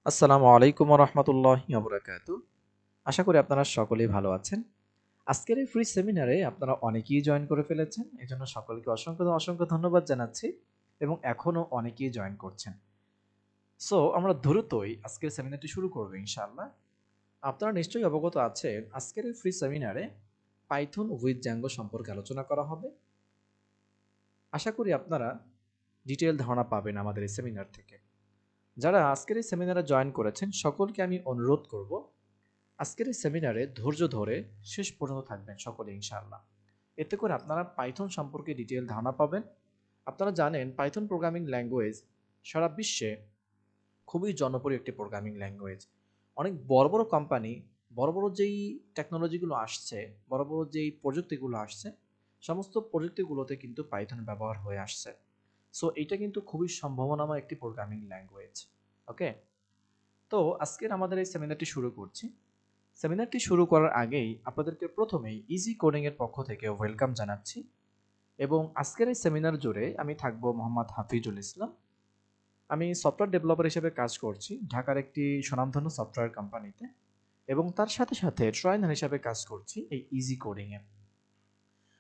আসসালামু আলাইকুম ওয়া রাহমাতুল্লাহি ওয়া বারাকাতুহু। আশা করি আপনারা সকলেই ভালো আছেন। আজকের এই ফ্রি সেমিনারে আপনারা অনেকেই জয়েন করে ফেলেছেন। এজন্য সকলকে অসংখ্য ধন্যবাদ জানাচ্ছি এবং এখনো অনেকেই জয়েন করছেন। সো আমরা দ্রুতই আজকের সেমিনারটি শুরু করব ইনশাআল্লাহ। আপনারা নিশ্চয়ই অবগত আছেন আজকের এই ফ্রি সেমিনারে পাইথন উইথ জ্যাঙ্গো সম্পর্কে আলোচনা করা হবে। আশা করি আপনারা ডিটেইল ধারণা পাবেন আমাদের এই সেমিনার থেকে। যারা আজকের এই সেমিনারে জয়েন করেছেন সকলকে আমি অনুরোধ করব আজকের এই সেমিনারে ধৈর্য ধরে শেষ পর্যন্ত থাকবেন সকলে ইনশাআল্লাহ। এতে করে আপনারা পাইথন সম্পর্কে ডিটেইল ধারণা পাবেন। আপনারা জানেন পাইথন প্রোগ্রামিং ল্যাঙ্গুয়েজ সারা বিশ্বে খুবই জনপ্রিয় একটি প্রোগ্রামিং ল্যাঙ্গুয়েজ। অনেক বড় বড় কোম্পানি, বড় বড় যেই টেকনোলজিগুলো আসছে, বড় বড় যেই প্রযুক্তিগুলো আসছে, সমস্ত প্রযুক্তিগুলোতে কিন্তু পাইথন ব্যবহার হয়ে আসছে। সো এইটা কিন্তু খুবই সম্ভাবনাময় একটি প্রোগ্রামিং ল্যাঙ্গুয়েজ। ওকে, তো আজকের আমাদের এই সেমিনারটি শুরু করছি। সেমিনারটি শুরু করার আগেই আপনাদেরকে প্রথমেই ইজি কোডিং এর পক্ষ থেকে ওয়েলকাম জানাচ্ছি এবং আজকের এই সেমিনার জুড়ে আমি থাকবো মোহাম্মদ হাফিজুল ইসলাম। আমি সফটওয়্যার ডেভেলপার হিসেবে কাজ করছি ঢাকার একটি স্বনামধন্য সফটওয়্যার কোম্পানিতে এবং তার সাথে সাথে ট্রেনার হিসেবে কাজ করছি এই ইজি কোডিং এ।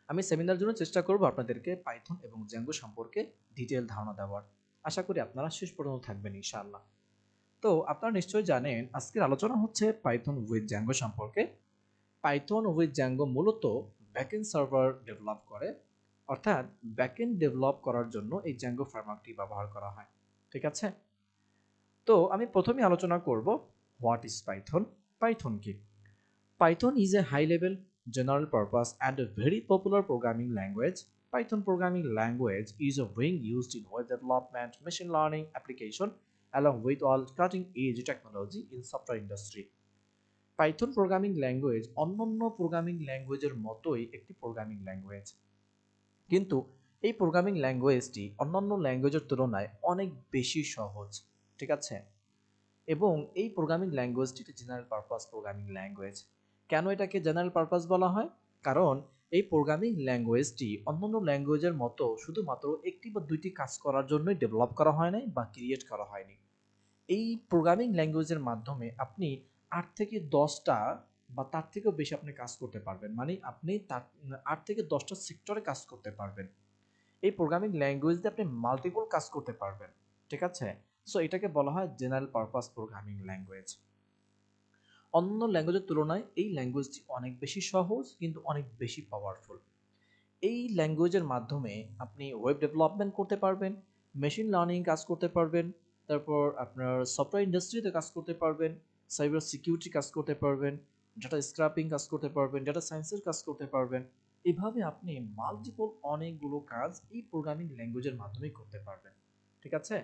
আমি সেমিনার জন্য চেষ্টা করব আপনাদেরকে পাইথন এবং জ্যাঙ্গো সম্পর্কে ডিটেইল ধারণা দেওয়ার। আশা করি আপনারা শেষ পর্যন্ত থাকবেন ইনশাআল্লাহ। তো আপনারা নিশ্চয়ই জানেন আজকের আলোচনা হচ্ছে পাইথন উইথ জ্যাঙ্গো সম্পর্কে। পাইথন উইথ জ্যাঙ্গো মূলত ব্যাকএন্ড সার্ভার ডেভেলপ করে, অর্থাৎ ব্যাকএন্ড ডেভেলপ করার জন্য এই জ্যাঙ্গো ফ্রেমওয়ার্কটি ব্যবহার করা হয়। ঠিক আছে, তো আমি প্রথমে আলোচনা করব হোয়াট ইজ পাইথন। পাইথন কি? Python is a high level general purpose and a very popular programming language. Python programming language is a wing used in web development, machine learning application, along with all cutting edge technology in software industry. Python programming language অন্যান্য programming ল্যাঙ্গুয়েজের মতোই একটি programming language, কিন্তু এই programming ল্যাঙ্গুয়েজটি অন্যান্য ল্যাঙ্গুয়েজের তুলনায় অনেক বেশি সহজ। ঠিক আছে, এবং এই প্রোগ্রামিং ল্যাঙ্গুয়েজটি একটি জেনারেল পারপাস প্রোগ্রামিং ল্যাঙ্গুয়েজ। কেন এটাকে জেনারেল পারপাস বলা হয়? কারণ এই প্রোগ্রামিং ল্যাঙ্গুয়েজটি অন্যান্য ল্যাঙ্গুয়েজের মতো শুধুমাত্র একটি বা দুইটি কাজ করার জন্যই ডেভেলপ করা হয় নাই বা ক্রিয়েট করা হয়নি। এই প্রোগ্রামিং ল্যাঙ্গুয়েজের মাধ্যমে আপনি 8 থেকে 10টা বা তার থেকেও বেশি আপনি কাজ করতে পারবেন, মানে আপনি তার 8 থেকে 10টা সেক্টরে কাজ করতে পারবেন। এই প্রোগ্রামিং ল্যাঙ্গুয়েজ দিয়ে আপনি মাল্টিপল কাজ করতে পারবেন। ঠিক আছে, সো এটাকে বলা হয় জেনারেল পারপাস প্রোগ্রামিং ল্যাঙ্গুয়েজ। অন্য ল্যাঙ্গুয়েজের তুলনায় এই ল্যাঙ্গুয়েজটি অনেক বেশি সহজ কিন্তু অনেক বেশি পাওয়ারফুল। এই ল্যাঙ্গুয়েজের মাধ্যমে আপনি ওয়েব ডেভেলপমেন্ট করতে পারবেন, মেশিন লার্নিং কাজ করতে পারবেন, তারপর আপনার সফটওয়্যার ইন্ডাস্ট্রিতে কাজ করতে পারবেন, সাইবার সিকিউরিটি কাজ করতে পারবেন, ডাটা স্ক্র্যাপিং কাজ করতে পারবেন, ডাটা সায়েন্সের কাজ করতে পারবেন। এভাবে আপনি মাল্টিপল অনেকগুলো কাজ এই প্রোগ্রামিং ল্যাঙ্গুয়েজের মাধ্যমেই করতে পারবেন। ঠিক আছে,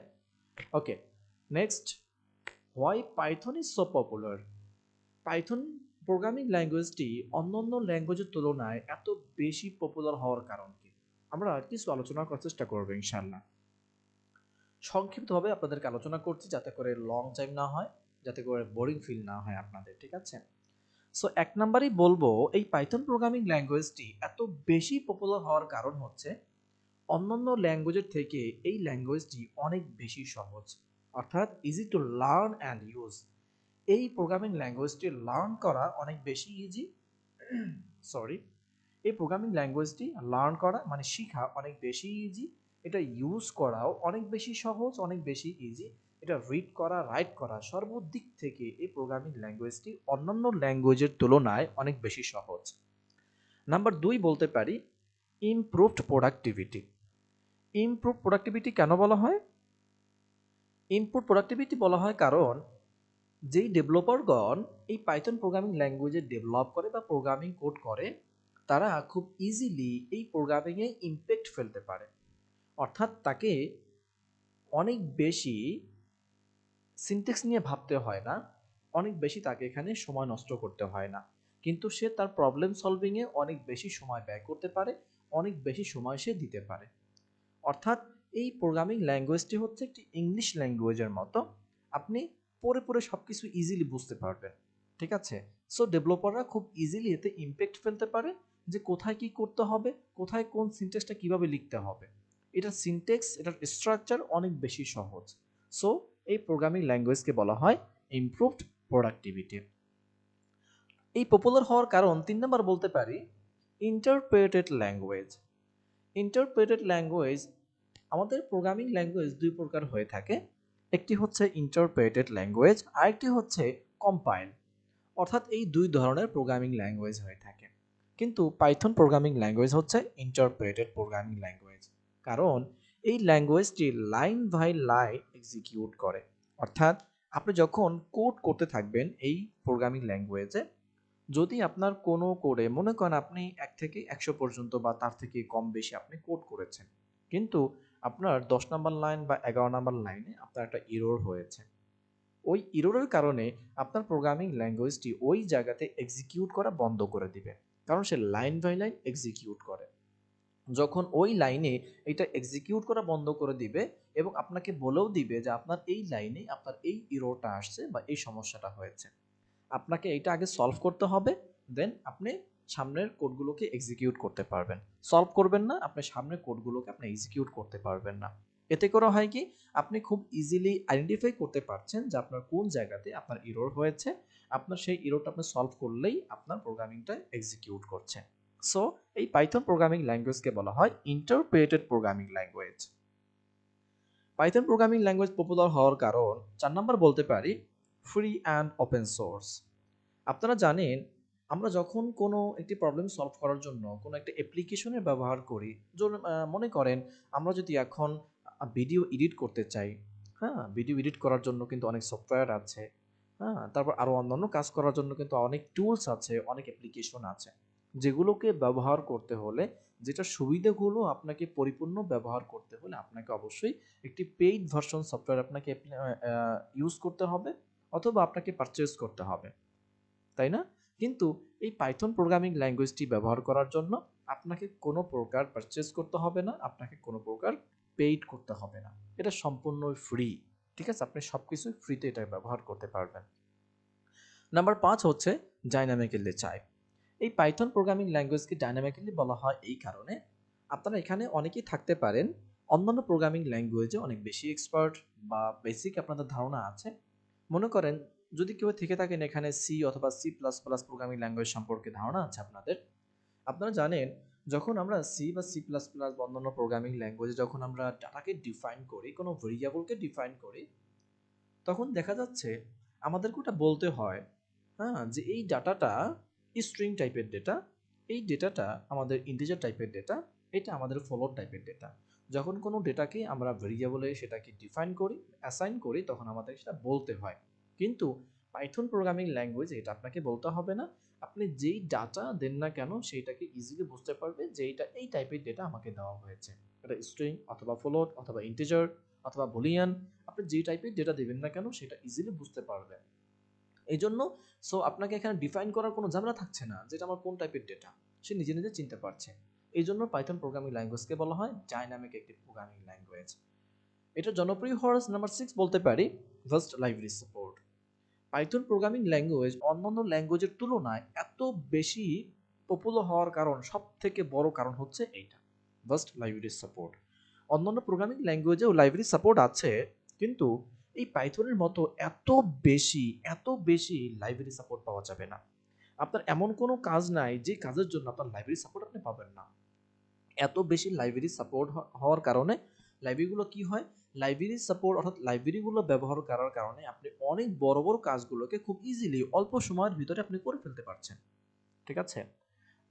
okay, next, why Python is so popular. Python programming ল্যাঙ্গুয়েজটি অন্যান্য ল্যাঙ্গুয়েজের তুলনায় এত বেশি পপুলার হওয়ার কারণ কি? আমরা কিছু আলোচনা করার চেষ্টা করবো ইনশাআল্লাহ। সংক্ষিপ্তভাবে আপনাদেরকে আলোচনা করছি যাতে করে লং টাইম না হয়, যাতে করে বোরিং ফিল না হয় আপনাদের। ঠিক আছে, সো এক নাম্বারই বলবো এই পাইথন প্রোগ্রামিং ল্যাঙ্গুয়েজটি এত বেশি পপুলার হওয়ার কারণ হচ্ছে অন্যান্য ল্যাঙ্গুয়েজের থেকে এই ল্যাঙ্গুয়েজটি অনেক বেশি সহজ, অর্থাৎ easy to learn and use. এই প্রোগ্রামিং ল্যাঙ্গুয়েজটি লার্ন করা অনেক বেশি ইজি, সরি, এই প্রোগ্রামিং ল্যাঙ্গুয়েজটি লার্ন করা মানে শেখা অনেক বেশি ইজি, এটা ইউজ করাও অনেক বেশি সহজ, অনেক বেশি ইজি। এটা রিড করা, রাইট করা, সর্বদিক থেকে এই প্রোগ্রামিং ল্যাঙ্গুয়েজটি অন্যান্য ল্যাঙ্গুয়েজের তুলনায় অনেক বেশি সহজ। নাম্বার 2 বলতে পারি ইমপ্রুভড প্রোডাক্টিভিটি। ইমপ্রুভ প্রোডাক্টিভিটি কেন বলা হয়? ইমপ্রুভ প্রোডাক্টিভিটি বলা হয় কারণ যেই ডেভেলপারগণ এই পাইথন প্রোগ্রামিং ল্যাঙ্গুয়েজে ডেভেলপ করে বা প্রোগ্রামিং কোড করে তারা খুব ইজিলি এই প্রোগ্রামিংয়ে ইমপ্যাক্ট ফেলতে পারে, অর্থাৎ তাকে অনেক বেশি সিনট্যাক্স নিয়ে ভাবতে হয় না, অনেক বেশি তাকে এখানে সময় নষ্ট করতে হয় না, কিন্তু সে তার প্রবলেম সলভিংয়ে অনেক বেশি সময় ব্যয় করতে পারে, অনেক বেশি সময় সে দিতে পারে। অর্থাৎ এই প্রোগ্রামিং ল্যাঙ্গুয়েজটি হচ্ছে একটি ইংলিশ ল্যাঙ্গুয়েজের মতো, আপনি পড়ে পড়ে সব কিছু ইজিলি বুঝতে পারবেন। ঠিক আছে, সো ডেভেলপাররা খুব ইজিলি এতে ইমপ্যাক্ট ফেলতে পারে যে কোথায় কি করতে হবে, কোথায় কোন সিনট্যাক্সটা কিভাবে লিখতে হবে। এটার সিনট্যাক্স, এটার স্ট্রাকচার অনেক বেশি সহজ। সো এই প্রোগ্রামিং ল্যাঙ্গুয়েজকে বলা হয় ইমপ্রুভড প্রোডাক্টিভিটি। এই পপুলার হওয়ার কারণ 3 নাম্বার বলতে পারি ইন্টারপ্রেটেড ল্যাঙ্গুয়েজ। ইন্টারপ্রেটেড ল্যাঙ্গুয়েজ, আমাদের প্রোগ্রামিং ল্যাঙ্গুয়েজ দুই প্রকার হয়ে থাকে। একটি হচ্ছে ইন্টারপ্রেটেড ল্যাঙ্গুয়েজ, আরেকটি হচ্ছে কম্পাইল। অর্থাৎ এই দুই ধরনের প্রোগ্রামিং ল্যাঙ্গুয়েজ হয়ে থাকে। কিন্তু পাইথন প্রোগ্রামিং ল্যাঙ্গুয়েজ হচ্ছে ইন্টারপ্রেটেড প্রোগ্রামিং ল্যাঙ্গুয়েজ, কারণ এই ল্যাঙ্গুয়েজটি লাইন বাই লাইন এক্সিকিউট করে। অর্থাৎ আপনি যখন কোড করতে থাকবেন এই প্রোগ্রামিং ল্যাঙ্গুয়েজে, যদি আপনার কোনো কোডে মনে করেন আপনি 1 থেকে 100 পর্যন্ত বা তার থেকে কম বেশি আপনি কোড করেছেন, কিন্তু আপনার 10 নাম্বার লাইন বা 11 নাম্বার লাইনে আপনার একটা এরর হয়েছে। ওই এররের কারণে আপনার প্রোগ্রামিং ল্যাঙ্গুয়েজটি ওই জায়গাতে এক্সিকিউট করা বন্ধ করে দিবে, কারণ সে লাইন বাই লাইন এক্সিকিউট করে। যখন ওই লাইনে এটা এক্সিকিউট করা বন্ধ করে দিবে এবং আপনাকে বলেও দিবে যে আপনার এই লাইনে আপনার এই এররটা আসছে বা এই সমস্যাটা হয়েছে, আপনাকে এটা আগে সলভ করতে হবে, দেন আপনি সামনের কোডগুলোকে এক্সিকিউট করতে পারবেন। সলভ করবেন না, আপনি সামনের কোডগুলোকে আপনি এক্সিকিউট করতে পারবেন না। এতে করে হয় কি, আপনি খুব ইজিলি আইডেন্টিফাই করতে পারছেন যে আপনার কোন জায়গাতে আপনার এরর হয়েছে, আপনার সেই এররটা আপনি সলভ করলেই আপনার প্রোগ্রামিংটা এক্সিকিউট করছে। সো এই পাইথন প্রোগ্রামিং ল্যাঙ্গুয়েজকে বলা হয় interpreted programming language. Python programming language popular হওয়ার কারণ 4 নাম্বার বলতে পারি ফ্রি অ্যান্ড ওপেন সোর্স। আপনারা জানেন, আমরা যখন কোনো একটি প্রবলেম সলভ করার জন্য কোনো একটা অ্যাপ্লিকেশনের ব্যবহার করি, মনে করেন আমরা যদি এখন ভিডিও এডিট করতে চাই, হ্যাঁ, ভিডিও এডিট করার জন্য কিন্তু অনেক সফটওয়্যার আছে, হ্যাঁ, তারপর আরও অন্যান্য কাজ করার জন্য কিন্তু অনেক টুলস আছে, অনেক অ্যাপ্লিকেশন আছে, যেগুলোকে ব্যবহার করতে হলে, যেটা সুবিধাগুলো আপনাকে পরিপূর্ণ ব্যবহার করতে হলে আপনাকে অবশ্যই একটি পেইড ভার্সন সফটওয়্যার আপনাকে ইউজ করতে হবে, অথবা আপনাকে পারচেজ করতে হবে, তাই না? কিন্তু এই পাইথন প্রোগ্রামিং ল্যাঙ্গুয়েজটি ব্যবহার করার জন্য আপনাকে কোনো প্রকার পারচেজ করতে হবে না, আপনাকে কোনো প্রকার পেইড করতে হবে না। এটা সম্পূর্ণ ফ্রি, ঠিক আছে? আপনি সব কিছুই ফ্রিতে এটা ব্যবহার করতে পারবেন। নাম্বার 5 হচ্ছে ডাইনামিক্যালি টাইপ। এই পাইথন প্রোগ্রামিং ল্যাঙ্গুয়েজকে ডাইনামিক্যালি বলা হয় এই কারণে, আপনারা এখানে অনেকেই থাকতে পারেন অন্যান্য প্রোগ্রামিং ল্যাঙ্গুয়েজে অনেক বেশি এক্সপার্ট বা বেসিক আপনাদের ধারণা আছে। মনে করেন যদি কেউ থেকে থাকেন এখানে সি অথবা C plus plus programming language সম্পর্কে ধারণা আছে আপনাদের, আপনারা জানেন যখন আমরা সি বা সি প্লাস প্লাস বা অন্যান্য প্রোগ্রামিং ল্যাঙ্গুয়েজে যখন আমরা ডাটাকে ডিফাইন করি, কোনো ভেরিয়েবলকে ডিফাইন করি, তখন দেখা যাচ্ছে আমাদেরকে ওটা বলতে হয়, হ্যাঁ, যে এই ডাটাটা স্ট্রিং টাইপের ডেটা, এই ডেটাটা আমাদের ইন্টিজার টাইপের ডেটা, এটা আমাদের ফ্লোট টাইপের ডেটা। যখন কোনো ডেটাকে আমরা ভেরিয়েবলে সেটাকে ডিফাইন করি, অ্যাসাইন করি, তখন আমাদের সেটা বলতে হয়। কিন্তু পাইথন প্রোগ্রামিং ল্যাঙ্গুয়েজ এটা আপনাকে বলতে হবে না, আপনি যেই ডাটা দেন না কেন সেইটাকে ইজিলি বুঝতে পারবে যে এইটা এই টাইপের ডেটা আমাকে দেওয়া হয়েছে, এটা স্ট্রিং অথবা ফ্লোট অথবা ইন্টিজার অথবা বুলিয়ান, আপনি যে টাইপের ডেটা দেবেন না কেন সেটা ইজিলি বুঝতে পারবেন। এই জন্য আপনাকে এখানে ডিফাইন করার কোনো ঝামেলা থাকছে না যেটা আমার কোন টাইপের ডেটা, সে নিজে নিজে চিনতে পারছে। এই জন্য পাইথন প্রোগ্রামিং ল্যাঙ্গুয়েজকে বলা হয় ডাইনামিক একটি প্রোগ্রামিং ল্যাঙ্গুয়েজ। এটা জনপ্রিয় হওয়ার নাম্বার 6 বলতে পারি first library support. Python programming language অন্যান্য ল্যাঙ্গুয়েজের তুলনায় এত বেশি পপুলার হওয়ার কারণ, সব থেকে বড় কারণ হচ্ছে এইটা, ফার্স্ট লাইব্রেরি সাপোর্ট। অন্যান্য প্রোগ্রামিং ল্যাঙ্গুয়েজেও লাইব্রেরি সাপোর্ট আছে, কিন্তু এই পাইথনের মতো এত বেশি লাইব্রেরি সাপোর্ট পাওয়া যাবে না। আপনার এমন কোনো কাজ নাই যে কাজের জন্য আপনার লাইব্রেরি সাপোর্ট আপনি পাবেন না। এত বেশি লাইব্রেরি সাপোর্ট হওয়ার কারণে লাইব্রেরিগুলো কি হয়, লাইব্রেরি সাপোর্ট অর্থাৎ লাইব্রেরিগুলো ব্যবহার করার কারণে আপনি অনেক বড় বড় কাজগুলোকে খুব ইজিলি অল্প সময়ের ভিতরে আপনি করে ফেলতে পারছেন, ঠিক আছে?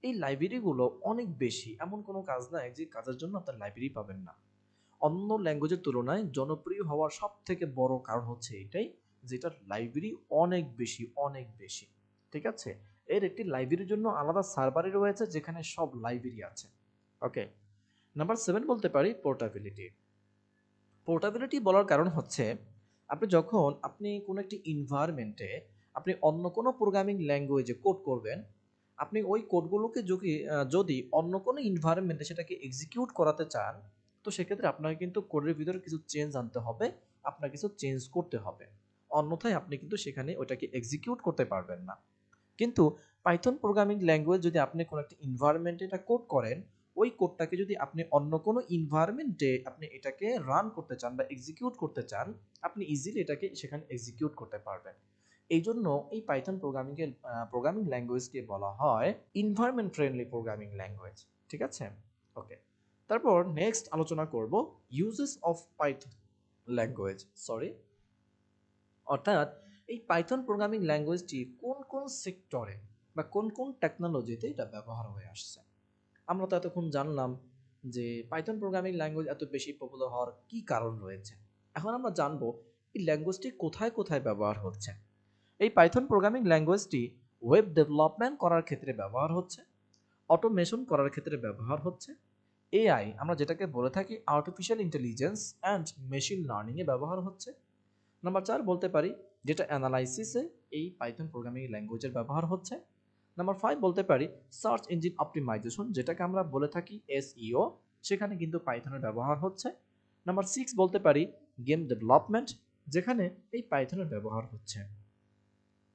এই লাইব্রেরিগুলো অনেক বেশি, এমন কোনো কাজ নাই যে কাজের জন্য আপনার লাইব্রেরি পাবেন না। অন্য ল্যাঙ্গুয়েজের তুলনায় জনপ্রিয় হওয়ার সব থেকে বড় কারণ হচ্ছে এটাই, যেটা লাইব্রেরি অনেক বেশি, ঠিক আছে? এর একটি লাইব্রেরির জন্য আলাদা সার্ভারই রয়েছে যেখানে সব লাইব্রেরি আছে। ওকে, নাম্বার 7 বলতে পারি পোর্টাবিলিটি। পোর্টাবিলিটি বলার কারণ হচ্ছে আপনি কোনো একটি এনভায়রনমেন্টে আপনি অন্য কোনো প্রোগ্রামিং ল্যাঙ্গুয়েজে কোড করবেন, আপনি ওই কোডগুলোকে যদি অন্য কোনো এনভায়রনমেন্টে সেটাকে এক্সিকিউট করাতে চান, তো সেক্ষেত্রে আপনাকে কিন্তু কোডের ভিতরে কিছু চেঞ্জ আনতে হবে, আপনার কিছু চেঞ্জ করতে হবে, অন্যথায় আপনি কিন্তু সেখানে ওইটাকে এক্সিকিউট করতে পারবেন না। কিন্তু পাইথন প্রোগ্রামিং ল্যাঙ্গুয়েজ যদি আপনি কোনো একটা এনভায়রনমেন্টে এটা কোড করেন, ওই কোডটাকে যদি আপনি অন্য কোনো এনভায়রনমেন্টে আপনি এটাকে রান করতে চান বা এক্সিকিউট করতে চান, আপনি ইজিলি এটাকে সেখানে এক্সিকিউট করতে পারবেন। এই জন্য এই পাইথন প্রোগ্রামিং ল্যাঙ্গুয়েজকে বলা হয় এনভায়রনমেন্ট ফ্রেন্ডলি প্রোগ্রামিং ল্যাঙ্গুয়েজ। ঠিক আছে? ওকে। তারপর নেক্সট আলোচনা করব uses of Python language, sorry, অর্থাৎ এই পাইথন প্রোগ্রামিং ল্যাঙ্গুয়েজটি কোন কোন সেক্টরে বা কোন কোন টেকনোলজিতে এটা ব্যবহার হয়ে আসছে। আমরা তো এতক্ষণ জানলাম যে পাইথন প্রোগ্রামিং ল্যাঙ্গুয়েজ এত বেশি পপুলার হওয়ার কি কারণ রয়েছে। এখন আমরা জানবো এই ল্যাঙ্গুয়েজটি কোথায় কোথায় ব্যবহার হচ্ছে। এই পাইথন প্রোগ্রামিং ল্যাঙ্গুয়েজটি ওয়েব ডেভেলপমেন্ট করার ক্ষেত্রে ব্যবহার হচ্ছে, অটোমেশন করার ক্ষেত্রে ব্যবহার হচ্ছে, এআই আমরা যেটাকে বলে থাকি আর্টিফিশিয়াল ইন্টেলিজেন্স অ্যান্ড মেশিন লার্নিংয়ে ব্যবহার হচ্ছে। নাম্বার 4 বলতে পারি যেটা অ্যানালাইসিসে এই পাইথন প্রোগ্রামিং ল্যাঙ্গুয়েজের ব্যবহার হচ্ছে। নাম্বার 5 বলতে পারি সার্চ ইঞ্জিন অপটিমাইজেশন, যেটাকে আমরা বলে থাকি এসইও, সেখানে কিন্তু পাইথনের ব্যবহার হচ্ছে। নাম্বার 6 বলতে পারি গেম ডেভেলপমেন্ট, যেখানে এই পাইথনের ব্যবহার হচ্ছে।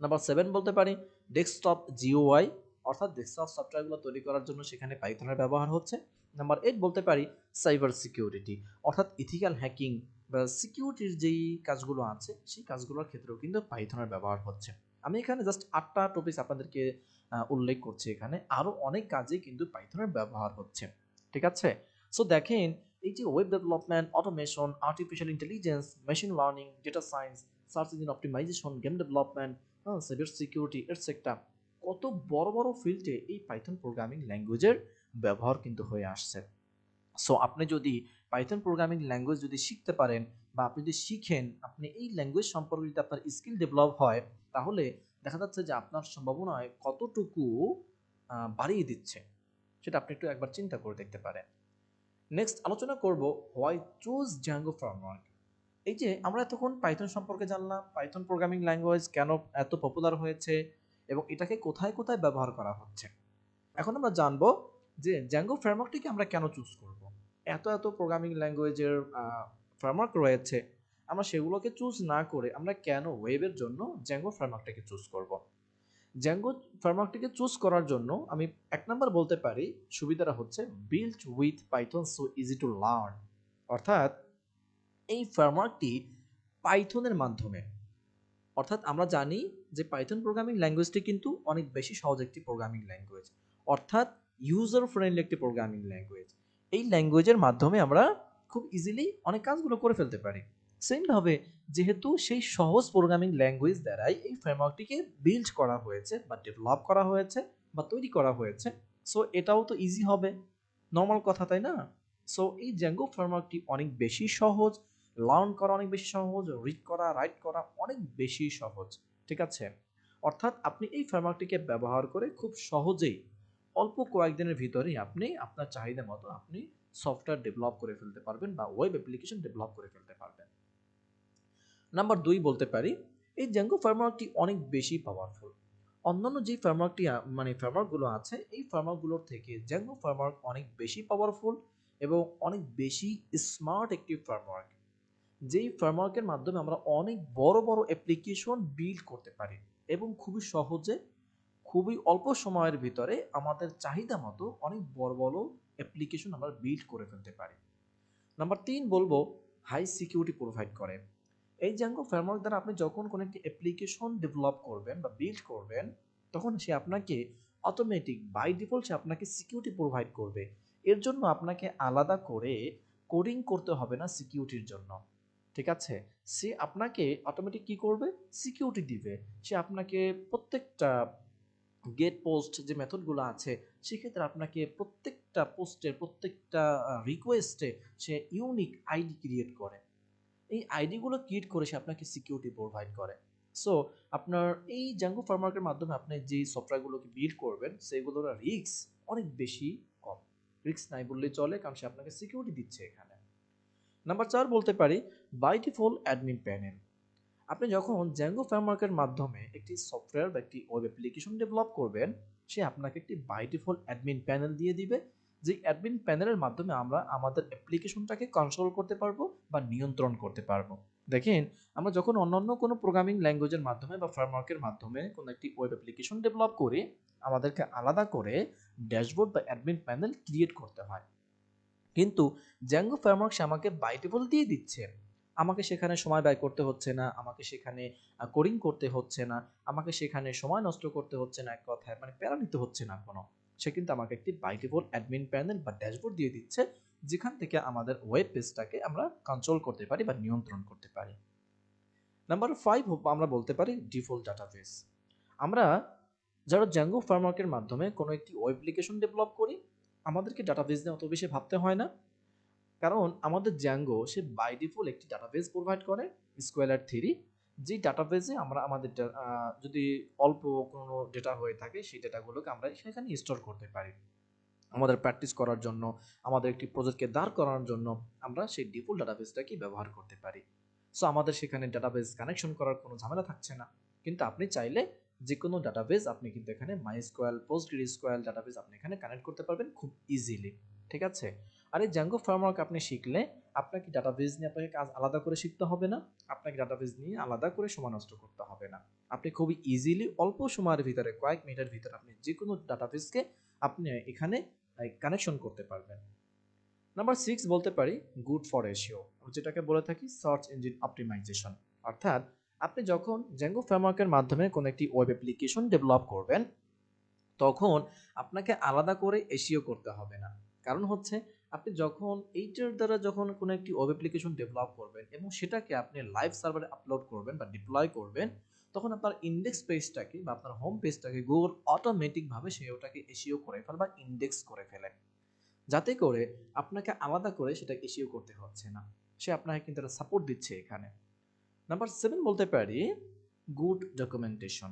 নাম্বার 7 বলতে পারি ডেস্কটপ জিওআই, অর্থাৎ ডেস্কটপ সফটওয়্যারগুলো তৈরি করার জন্য সেখানে পাইথনের ব্যবহার হচ্ছে। নাম্বার 8 বলতে পারি সাইবার সিকিউরিটি, অর্থাৎ ইথিক্যাল হ্যাকিং বা সিকিউরিটির যেই কাজগুলো আছে সেই কাজগুলোর ক্ষেত্রেও কিন্তু পাইথনের ব্যবহার হচ্ছে। আমি এখানে জাস্ট 8টা টপিক আপনাদেরকে উল্লেখ করছি, এখানে আরও অনেক কাজে কিন্তু পাইথনের ব্যবহার হচ্ছে। ঠিক আছে? সো দেখেন এই যে web development, automation, artificial intelligence, machine learning, data science, search engine optimisation, game development, cyber security etcetera, কত বড় বড় ফিল্ডে এই পাইথন প্রোগ্রামিং ল্যাঙ্গুয়েজের ব্যবহার কিন্তু হয়ে আসছে। সো আপনি যদি পাইথন প্রোগ্রামিং ল্যাঙ্গুয়েজ যদি শিখতে পারেন বা আপনি যদি শিখেন, আপনি এই ল্যাঙ্গুয়েজ সম্পর্কে যদি আপনার স্কিল ডেভেলপ হয়, তাহলে দেখা যাচ্ছে যে আপনার সম্ভাবনায় কতটুকু বাড়িয়ে দিচ্ছে সেটা আপনি একটু একবার চিন্তা করে দেখতে পারেন। নেক্সট আলোচনা করব হোয়াই চুজ জ্যাঙ্গো ফ্রেমওয়ার্ক। এই যে আমরা এতক্ষণ পাইথন সম্পর্কে জানলাম, পাইথন প্রোগ্রামিং ল্যাঙ্গুয়েজ কেন এত পপুলার হয়েছে এবং এটাকে কোথায় কোথায় ব্যবহার করা হচ্ছে। এখন আমরা জানবো যে জ্যাঙ্গো ফ্রেমওয়ার্কটিকে আমরা কেন চুজ করব। এত এত প্রোগ্রামিং ল্যাঙ্গুয়েজের ফ্রেমওয়ার্ক রয়েছে, আমরা সেগুলোকে চুজ না করে আমরা কেন ওয়েবের জন্য জ্যাঙ্গো ফ্রেমওয়ার্কটাকে চুজ করব। জ্যাঙ্গো ফ্রেমওয়ার্কটিকে চুজ করার জন্য আমি এক নাম্বার বলতে পারি সুবিধাটা হচ্ছে built with Python so easy to learn, অর্থাৎ এই ফ্রেমওয়ার্কটি পাইথনের মাধ্যমে, অর্থাৎ আমরা জানি যে পাইথন প্রোগ্রামিং ল্যাঙ্গুয়েজটি কিন্তু অনেক বেশি সহজ একটি প্রোগ্রামিং ল্যাঙ্গুয়েজ, অর্থাৎ ইউজার ফ্রেন্ডলি একটি প্রোগ্রামিং ল্যাঙ্গুয়েজ। এই ল্যাঙ্গুয়েজের মাধ্যমে আমরা খুব ইজিলি অনেক কাজগুলো করে ফেলতে পারি। সেমভাবে যেহেতু সেই সহজ প্রোগ্রামিং ল্যাঙ্গুয়েজ দ্বারাই এই ফ্রেমওয়ার্কটিকে বিল্ড করা হয়েছে বা ডেভেলপ করা হয়েছে বা তৈরি করা হয়েছে, সো এটাও তো ইজি হবে, নর্মাল কথা, তাই না? সো এই জ্যাঙ্গো ফ্রেমওয়ার্কটি অনেক বেশি সহজ, লার্ন করা অনেক বেশি সহজ, রিড করা, রাইট করা অনেক বেশি সহজ। ঠিক আছে? অর্থাৎ আপনি এই ফ্রেমওয়ার্কটিকে ব্যবহার করে খুব সহজেই অল্প কয়েকদিনের ভিতরেই আপনি আপনার চাহিদা মতো আপনি সফটওয়্যার ডেভেলপ করে ফেলতে পারবেন বা ওয়েব অ্যাপ্লিকেশন ডেভেলপ করে ফেলতে পারবেন। নাম্বার 2 বলতে পারি এই জ্যাঙ্গো ফ্রেমওয়ার্কটি অনেক বেশি পাওয়ারফুল। অন্যান্য যে ফ্রেমওয়ার্কগুলো আছে এই ফ্রেমওয়ার্কগুলোর থেকে জ্যাঙ্গো ফ্রেমওয়ার্ক অনেক বেশি পাওয়ারফুল এবং অনেক বেশি স্মার্ট একটি ফ্রেমওয়ার্ক, যেই ফ্রেমওয়ার্কের মাধ্যমে আমরা অনেক বড় বড় অ্যাপ্লিকেশন বিল্ড করতে পারি এবং খুবই সহজে, খুবই অল্প সময়ের ভিতরে আমাদের চাহিদা মতো অনেক বড় বড় অ্যাপ্লিকেশন আমরা বিল্ড করে ফেলতে পারি। নাম্বার 3 বলবো হাই সিকিউরিটি প্রোভাইড করে। এই জ্যাঙ্গো ফ্রেমওয়ার্ক দ্বারা আপনি যখন কোনো একটি অ্যাপ্লিকেশন ডেভেলপ করবেন বা বিল্ড করবেন, তখন সে আপনাকে অটোমেটিক বাই ডিফল্ট সে আপনাকে সিকিউরিটি প্রোভাইড করবে। এর জন্য আপনাকে আলাদা করে কোডিং করতে হবে না সিকিউরিটির জন্য। ঠিক আছে? সে আপনাকে অটোমেটিক কি করবে? সিকিউরিটি দিবে। সে আপনাকে প্রত্যেকটা গেট পোস্ট যে মেথডগুলো আছে সেক্ষেত্রে আপনাকে প্রত্যেকটা পোস্টের প্রত্যেকটা রিকোয়েস্টে সে ইউনিক আইডি ক্রিয়েট করে। এই আইডিগুলো ক্রিয়েট করে সে আপনাকে সিকিউরিটি প্রোভাইড করে। সো আপনার এই জ্যাঙ্গো ফ্রেমওয়ার্কের মাধ্যমে আপনি যে সফটওয়্যারগুলোকে বিল্ড করবেন সেগুলোর রিস্ক অনেক বেশি কম। রিস্ক নাই বললেই চলে, কারণ সে আপনাকে সিকিউরিটি দিচ্ছে এখানে। নাম্বার 4 বলতে পারি বাই ডিফল্ট অ্যাডমিন প্যানেল। আপনি যখন জ্যাঙ্গো ফ্রেমওয়ার্কের মাধ্যমে একটি সফটওয়্যার বা একটি ওয়েব অ্যাপ্লিকেশন ডেভেলপ করবেন, সে আপনাকে একটি বাই ডিফল্ট অ্যাডমিন প্যানেল দিয়ে দিবে, যে অ্যাডমিন প্যানেলের মাধ্যমে আমরা আমাদের অ্যাপ্লিকেশনটাকে কন্ট্রোল করতে পারবো বা নিয়ন্ত্রণ করতে পারবো। দেখেন, আমরা যখন অন্যান্য কোনো প্রোগ্রামিং ল্যাঙ্গুয়েজের মাধ্যমে বা ফ্রেমওয়ার্কের মাধ্যমে কোনো একটি ওয়েব অ্যাপ্লিকেশন ডেভেলপ করি, আমাদেরকে আলাদা করে ড্যাশবোর্ড বা অ্যাডমিন প্যানেল ক্রিয়েট করতে হয়। কিন্তু জ্যাঙ্গো ফ্রেমওয়ার্ক সে আমাকে বাই ডিফল্ট দিয়ে দিচ্ছে। আমাকে সেখানে সময় ব্যয় করতে হচ্ছে না, আমাকে সেখানে কোডিং করতে হচ্ছে না, আমাকে সেখানে সময় নষ্ট করতে হচ্ছে না, এক কথায় মানে প্যারা নিতে হচ্ছে না কোনো। সে কিন্তু আমাকে একটি বাই ডিফল্ট অ্যাডমিন প্যানেল বা ড্যাশবোর্ড দিয়ে দিচ্ছে, যেখান থেকে আমাদের ওয়েব পেজটাকে আমরা কন্ট্রোল করতে পারি বা নিয়ন্ত্রণ করতে পারি। নাম্বার 5 আমরা বলতে পারি ডিফল্ট ডাটাবেস। আমরা যারা জ্যাঙ্গো ফ্রেমওয়ার্কের মাধ্যমে কোনো একটি ওয়েব অ্যাপ্লিকেশন ডেভেলপ করি, আমাদেরকে ডাটাবেস নিয়ে অত বেশি ভাবতে হয় না। কারণ আমাদের জ্যাঙ্গো সে বাই ডিফল্ট একটি ডাটাবেস প্রোভাইড করে, স্কোয়ালার থ্রি, যে ডাটাবেসে আমরা আমাদের যদি অল্প কোনো ডেটা হয়ে থাকে সেই ডেটাগুলোকে আমরা সেখানে স্টোর করতে পারি। আমাদের প্র্যাকটিস করার জন্য, আমাদের একটি প্রজেক্টকে দাঁড় করানোর জন্য আমরা সেই ডিফল্ট ডাটাবেসটাকে ব্যবহার করতে পারি। সো আমাদের সেখানে ডাটাবেস কানেকশন করার কোনো ঝামেলা থাকছে না। কিন্তু আপনি চাইলে যে কোনো ডাটাবেস আপনি কিন্তু এখানে মাইস্কোয়াল, পোস্টগ্রিসিওয়াল ডাটাবেস আপনি এখানে কানেক্ট করতে পারবেন খুব ইজিলি। ঠিক আছে? আর এই জ্যাঙ্গো ফ্রেমওয়ার্ক আপনি শিখলে আপনাকে ডাটাবেস নিয়ে আপনাকে কাজ আলাদা করে শিখতে হবে না। আপনাকে ডাটাবেস নিয়ে আলাদা করে সময় নষ্ট করতে হবে না। আপনি খুবই ইজিলি অল্প সময়ের ভিতরে, কয়েক মিনিটের ভিতরে আপনি যে কোনো ডাটাবেসকে আপনি এখানে কানেকশন করতে পারবেন। নাম্বার 6 বলতে পারি গুড ফর এসইও, যেটাকে বলে থাকি সার্চ ইঞ্জিন অপটিমাইজেশন। অর্থাৎ আপনি যখন জ্যাঙ্গো ফ্রেমওয়ার্কের মাধ্যমে কোনো একটি ওয়েব অ্যাপ্লিকেশন ডেভেলপ করবেন, তখন আপনাকে আলাদা করে এসইও করতে হবে না। কারণ হচ্ছে আপনি যখন এইটার দ্বারা যখন কোনো একটি ওয়েব অ্যাপ্লিকেশন ডেভেলপ করবেন এবং সেটাকে আপনি লাইভ সার্ভারে আপলোড করবেন বা ডিপ্লয় করবেন, তখন আপনার ইন্ডেক্স পেজটাকে বা আপনার হোম পেজটাকে গুগল অটোমেটিকভাবে সে ওটাকে এসইও করে ফেলে বা ইন্ডেক্স করে ফেলে। যাতে করে আপনাকে আলাদা করে সেটা এসইও করতে হচ্ছে না। সে আপনাকে কিন্তু একটা সাপোর্ট দিচ্ছে এখানে। নাম্বার 7 বলতে পারি গুড ডকুমেন্টেশন।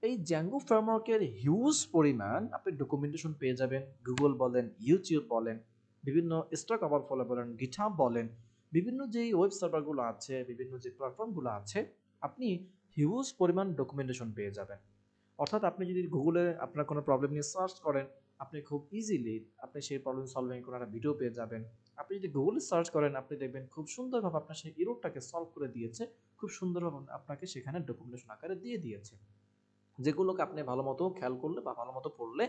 এই জ্যাঙ্গো ফ্রেমওয়ার্কের হিউজ পরিমাণ আপনি ডকুমেন্টেশন পেয়ে যাবেন। গুগল বলেন, ইউটিউব বলেন, বিভিন্ন স্টক ওভারফ্লো বলেন, গিটহাব বলেন, বিভিন্ন যেই ওয়েব সার্ভারগুলো আছে, বিভিন্ন যে প্ল্যাটফর্মগুলো আছে, আপনি হিউজ পরিমাণ ডকুমেন্টেশন পেয়ে যাবেন। অর্থাৎ আপনি যদি গুগলে আপনার কোনো প্রবলেম নিয়ে সার্চ করেন, আপনি খুব ইজিলি আপনি সেই প্রবলেম সলভিং কোনো একটা ভিডিও পেয়ে যাবেন। আপনি যদি গুগলে সার্চ করেন, আপনি দেখবেন খুব সুন্দরভাবে আপনার সেই এররটাকে সলভ করে দিয়েছে, খুব সুন্দরভাবে আপনাকে সেখানে ডকুমেন্টেশন আকারে দিয়ে দিয়েছে, যেগুলোকে আপনি ভালো মতো খেয়াল করলে বা ভালো মতো পড়লে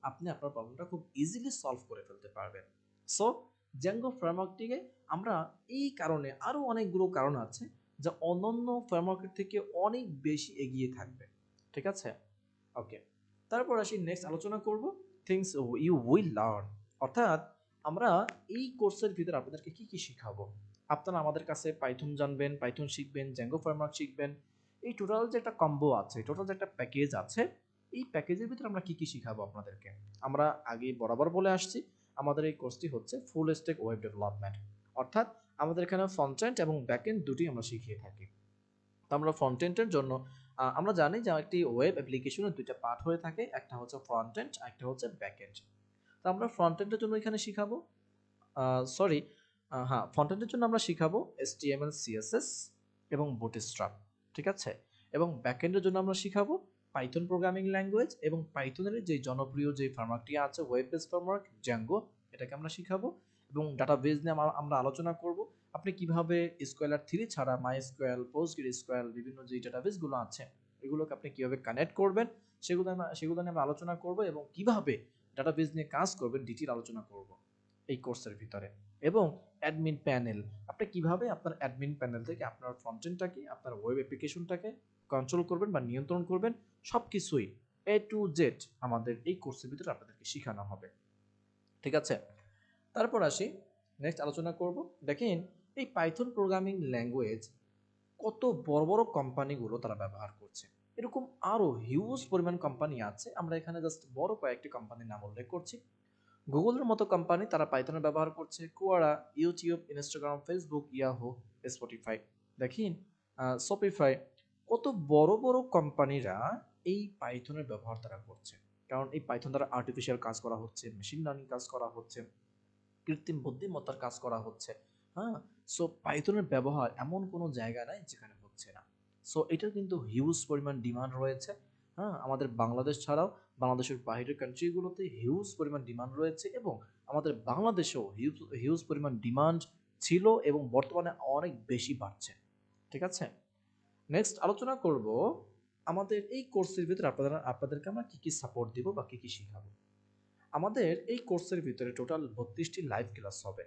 আপনি আপনার প্রবলেমটা খুব ইজিলি সলভ করে ফেলতে পারবেন। সো জ্যাঙ্গো ফ্রেমওয়ার্কটিকে আমরা এই কারণে, আরও অনেকগুলো কারণ আছে যা অন্যান্য ফ্রেমওয়ার্কের থেকে অনেক বেশি এগিয়ে থাকবে। ঠিক আছে? ওকে, তারপর আসি নেক্সট আলোচনা করব থিংস ইউ উইল লার্ন। অর্থাৎ আমরা এই কোর্সের ভিতরে আপনাদেরকে কি কি শিখাবো। আপনারা আমাদের কাছে পাইথন জানবেন, পাইথন শিখবেন, জ্যাঙ্গো ফ্রেমওয়ার্ক শিখবেন। এই টোটাল যে একটা কম্বো আছে, টোটাল যে একটা প্যাকেজ আছে, এই প্যাকেজের ভিতরে আমরা কি কি শিখাবো আপনাদেরকে। আমরা আগে বরাবর বলে আসছি, আমাদের এই কোর্সটি হচ্ছে ফুল স্ট্যাক ওয়েব ডেভেলপমেন্ট। অর্থাৎ আমাদের এখানে ফ্রন্ট এন্ড এবং ব্যাক এন্ড দুটি আমরা শিখিয়ে থাকি। তো আমরা ফ্রন্ট এন্ডের জন্য আমরা জানি যে একটি ওয়েব অ্যাপ্লিকেশনের দুইটা পার্ট হয়ে থাকে, একটা হচ্ছে ফ্রন্ট এন্ড, একটা হচ্ছে ব্যাক এন্ড। তো আমরা ফ্রন্ট এন্ডের জন্য এখানে শিখাবো, সরি, হ্যাঁ, ফ্রন্ট এন্ডের জন্য আমরা শিখাবো HTML, CSS এবং বুটস্ট্র্যাপ। ঠিক আছে? এবং ব্যাক এন্ডের জন্য আমরা শিখাবো পাইথন প্রোগ্রামিং ল্যাঙ্গুয়েজ এবং পাইথনের যে জনপ্রিয় যে ফ্রেমওয়ার্কটি আছে ওয়েব বেস ফ্রেমওয়ার্ক জ্যাঙ্গো, এটাকে আমরা শিখাবো। এবং ডাটাবেস নিয়ে আমরা আলোচনা করব আপনি কিভাবে স্কোয়ালার থ্রি ছাড়া মাইস্কোয়াল, পোস্টগ্রিসিওয়াল বিভিন্ন যে ডাটাবেসগুলো আছে এগুলোকে আপনি কিভাবে কানেক্ট করবেন, সেগুলো নিয়ে আমরা আলোচনা করব এবং কিভাবে ডাটাবেস নিয়ে কাজ করবেন ডিটেইল আলোচনা করব এই কোর্সের ভিতরে। এবং অ্যাডমিন প্যানেল, আপনি কিভাবে আপনার অ্যাডমিন প্যানেল থেকে আপনার ফ্রন্টএন্ডটাকে, আপনার ওয়েব অ্যাপ্লিকেশনটাকে কন্ট্রোল করবেন বা নিয়ন্ত্রণ করবেন, সবকিছুই এ টু জেড আমাদের এই কোর্সের ভিতরে আপনাদেরকে শেখানো হবে। ঠিক আছে? তারপর আসি, নেক্সট আলোচনা করব। দেখেন, এই পাইথন প্রোগ্রামিং ল্যাঙ্গুয়েজ কত বড় বড় কোম্পানিগুলো তারা ব্যবহার করছে। এরকম আরো হিউজ পরিমাণ কোম্পানি আছে, আমরা এখানে জাস্ট বড় কয়েকটি কোম্পানির নাম উল্লেখ করছি। গুগলের মতো কোম্পানি তারা পাইথনের ব্যবহার করছে, Quora, YouTube, Instagram, Facebook, Yahoo, Spotify. দেখেন, শপিফাই, কত বড় বড় কোম্পানিরা এই পাইথনের ব্যবহার তারা করছে। কারণ এই পাইথন দ্বারা আর্টিফিশিয়াল কাজ করা হচ্ছে, মেশিন লার্নিং কাজ করা হচ্ছে, কৃত্রিম বুদ্ধিমত্তার কাজ করা হচ্ছে। হ্যাঁ, সো পাইথনের ব্যবহার এমন কোনো জায়গা নাই যেখানে হচ্ছে না। সো এটার কিন্তু হিউজ পরিমাণ ডিমান্ড রয়েছে। হ্যাঁ, আমাদের বাংলাদেশ ছাড়াও বাংলাদেশের বাইরের কান্ট্রিগুলোতে হিউজ পরিমাণ ডিমান্ড রয়েছে এবং আমাদের বাংলাদেশেও হিউজ হিউজ পরিমাণ ডিমান্ড ছিল এবং বর্তমানে অনেক বেশি বাড়ছে। ঠিক আছে? নেক্সট আলোচনা করব আমাদের এই কোর্সের ভিতরে আপনাদেরকে আমরা কি সাপোর্ট দিব বা কি শিখাবো। আমাদের এই কোর্সের ভিতরে টোটাল 32টি লাইভ ক্লাস হবে।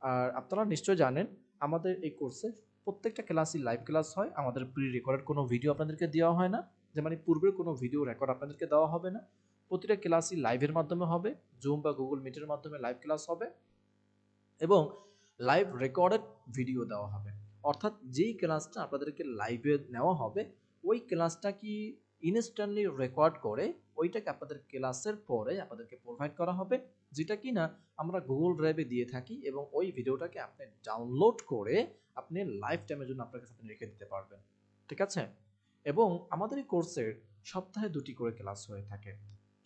আর আপনারা নিশ্চয়ই জানেন আমাদের এই কোর্সে প্রত্যেকটা ক্লাসই লাইভ ক্লাস হয়। আমাদের প্রি রেকর্ডেড কোনো ভিডিও আপনাদেরকে দেওয়া হয় না। যে মানে পূর্বের কোনো ভিডিও রেকর্ড আপনাদেরকে দেওয়া হবে না। প্রতিটা ক্লাসই লাইভের মাধ্যমে হবে। জুম বা গুগল মিটের মাধ্যমে লাইভ ক্লাস হবে এবং লাইভ রেকর্ডেড ভিডিও দেওয়া হবে। অর্থাৎ যেই ক্লাসটা আপনাদেরকে লাইভে নেওয়া হবে ওই ক্লাসটা কি ইনস্ট্যান্টলি রেকর্ড করে ওইটাকে আপনাদের ক্লাসের পরে আপনাদেরকে প্রোভাইড করা হবে, যেটা কি না আমরা গুগল ড্রাইভে দিয়ে থাকি এবং ওই ভিডিওটাকে আপনি ডাউনলোড করে আপনি লাইফ টাইমের জন্য আপনার কাছে আপনি রেখে দিতে পারবেন। ঠিক আছে? এবং আমাদের এই কোর্সের সপ্তাহে 2টি করে ক্লাস হয়ে থাকে।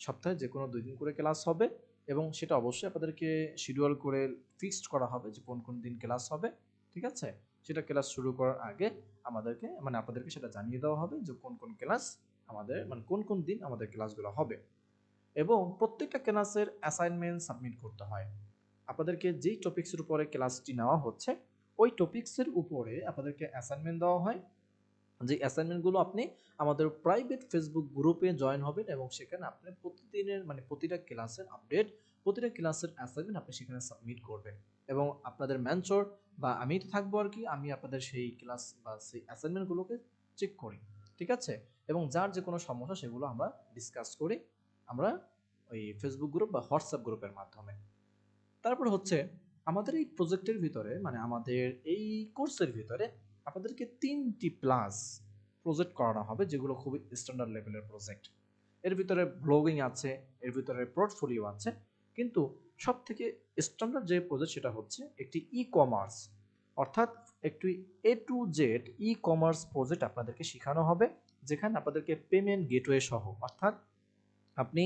সপ্তাহে যে কোনো 2 দিন করে ক্লাস হবে এবং সেটা অবশ্যই আপনাদেরকে শিডিউল করে ফিক্সড করা হবে যে কোন দিন ক্লাস হবে। ঠিক আছে? সেটা ক্লাস শুরু করার আগে আমাদেরকে আপনাদেরকে সেটা জানিয়ে দেওয়া হবে যে কোন ক্লাস আমাদের কোন দিন আমাদের ক্লাসগুলো হবে। এবং প্রত্যেকটা ক্লাসের অ্যাসাইনমেন্ট সাবমিট করতে হয়। আপনাদেরকে যেই টপিক্সের উপরে ক্লাসটি নেওয়া হচ্ছে ওই টপিক্সের উপরে আপনাদেরকে অ্যাসাইনমেন্ট দেওয়া হয়। যে অ্যাসাইনমেন্টগুলো আপনি আমাদের প্রাইভেট ফেসবুক গ্রুপে জয়েন হবেন এবং সেখানে আপনি প্রতিদিনের প্রতিটা ক্লাসের আপডেট, প্রতিটা ক্লাসের অ্যাসাইনমেন্ট আপনি সেখানে সাবমিট করবেন এবং আপনাদের মেন্টর বা আমি তো থাকবো আর কি, আমি আপনাদের সেই ক্লাস বা সেই অ্যাসাইনমেন্টগুলোকে চেক করি। ঠিক আছে? এবং যার যে কোনো সমস্যা সেগুলো আমরা ডিসকাস করি আমরা ওই ফেসবুক গ্রুপ বা হোয়াটসঅ্যাপ গ্রুপের মাধ্যমে। তারপর হচ্ছে আমাদের এই প্রজেক্টের ভিতরে আমাদের এই কোর্সের ভিতরে আপনাদেরকে 3টি প্লাস প্রজেক্ট করানো হবে যেগুলো খুবই স্ট্যান্ডার্ড লেভেলের প্রজেক্ট। এর ভিতরে ব্লগিং আছে, এর ভিতরে পোর্টফোলিও আছে, কিন্তু সব থেকে স্ট্যান্ডার্ড যে প্রজেক্ট সেটা হচ্ছে একটি ই কমার্স, অর্থাৎ একটি A to Z e commerce project আপনাদেরকে শেখানো হবে, যেখানে আপনাদেরকে পেমেন্ট গেটওয়ে সহ, অর্থাৎ আপনি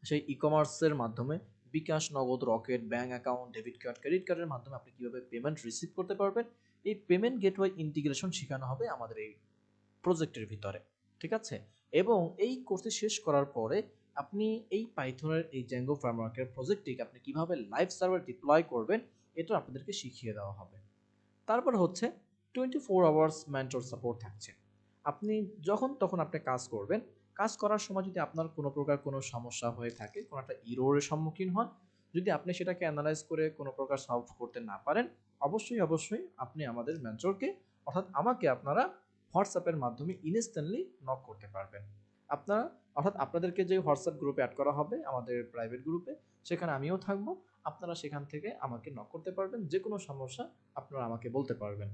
সেই ই কমার্সের মাধ্যমে বিকাশ, নগদ, rocket, bank account, debit card, credit কার্ডের মাধ্যমে আপনি কীভাবে পেমেন্ট রিসিভ করতে পারবেন এই পেমেন্ট গেটওয়ে ইন্টিগ্রেশন শেখানো হবে আমাদের এই প্রজেক্টের ভিতরে। ঠিক আছে? এবং এই কোর্সটি শেষ করার পরে আপনি এই পাইথনের এই জ্যাঙ্গো ফ্রেমওয়ার্কের প্রজেক্টটিকে আপনি কিভাবে লাইভ সার্ভার ডিপ্লয় করবেন এটা আপনাদেরকে শিখিয়ে দেওয়া হবে। তারপর হচ্ছে 24 আওয়ার্স মেন্টর সাপোর্ট থাকছে। আপনি যখন তখন আপনি কাজ করবেন, কাজ করার সময় যদি আপনার কোনো প্রকার কোনো সমস্যা হয়ে থাকে, কোনো একটা ইররের সম্মুখীন হন, যদি আপনি সেটাকে অ্যানালাইজ করে কোনো প্রকার সলভ করতে না পারেন, অবশ্যই আপনি আমাদের মেন্টরকে অর্থাৎ আমাকে আপনারা হোয়াটসঅ্যাপের মাধ্যমে ইনস্ট্যান্টলি নক করতে পারবেন। আপনারা অর্থাৎ আপনাদেরকে যে হোয়াটসঅ্যাপ গ্রুপে অ্যাড করা হবে আমাদের প্রাইভেট গ্রুপে, সেখানে আমিও থাকবো। আপনারা সেখান থেকে আমাকে নক করতে পারবেন, যে কোনো সমস্যা আপনারা আমাকে বলতে পারবেন।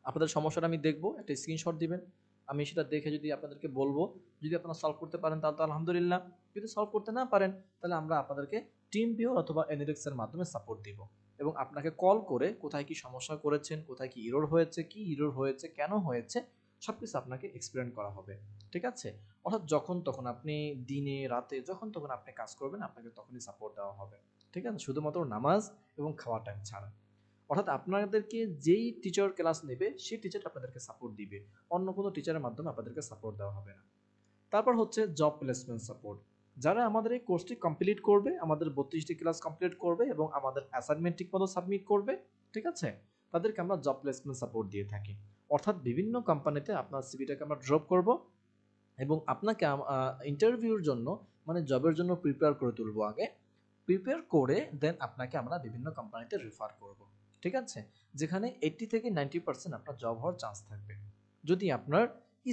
আপনাদের সমস্যাটা আমি দেখব, একটা স্ক্রিনশট দিবেন, আমি সেটা দেখে যদি আপনাদেরকে বলবো। যদি আপনারা সলভ করতে পারেন তাহলে তো আলহামদুলিল্লাহ, যদি সলভ করতে না পারেন তাহলে আমরা আপনাদেরকে টিম ভিউর অথবা এনিডেক্সের মাধ্যমে সাপোর্ট দিব এবং আপনাকে কল করে কোথায় কি সমস্যা করেছেন, কোথায় কি ইরর হয়েছে, কি ইরর হয়েছে, কেন হয়েছে, সব কিছু আপনাকে এক্সপ্লেন করা হবে। ঠিক আছে? অর্থাৎ যখন তখন আপনি দিনে রাতে যখন তখন আপনি কাজ করবেন আপনাকে তখনই সাপোর্ট দেওয়া হবে। ঠিক আছে? শুধুমাত্র নামাজ এবং খাওয়া টাইম ছাড়া। অর্থাৎ আপনাদেরকে যেই টিচার ক্লাস নেবে সেই টিচার আপনাদেরকে সাপোর্ট দিবে, অন্য কোনো টিচারের মাধ্যমে আপনাদেরকে সাপোর্ট দেওয়া হবে না। তারপর হচ্ছে জব প্লেসমেন্ট সাপোর্ট। যারা আমাদের এই কোর্সটি কমপ্লিট করবে, আমাদের 32টি ক্লাস কমপ্লিট করবে এবং আমাদের অ্যাসাইনমেন্ট ঠিকমতো সাবমিট করবে, ঠিক আছে, তাদেরকে আমরা জব প্লেসমেন্ট সাপোর্ট দিয়ে থাকি। অর্থাৎ বিভিন্ন কোম্পানিতে আপনার সিভিটাকে আমরা ড্রপ করব এবং আপনাকে ইন্টারভিউর জন্য জবের জন্য প্রিপেয়ার করে তুলবো আগে, প্রিপেয়ার করে দেন আপনাকে আমরা বিভিন্ন কোম্পানিতে রেফার করব। ঠিক আছে? যেখানে 80 থেকে 90% আপনার জব হওয়ার চান্স থাকবে যদি আপনার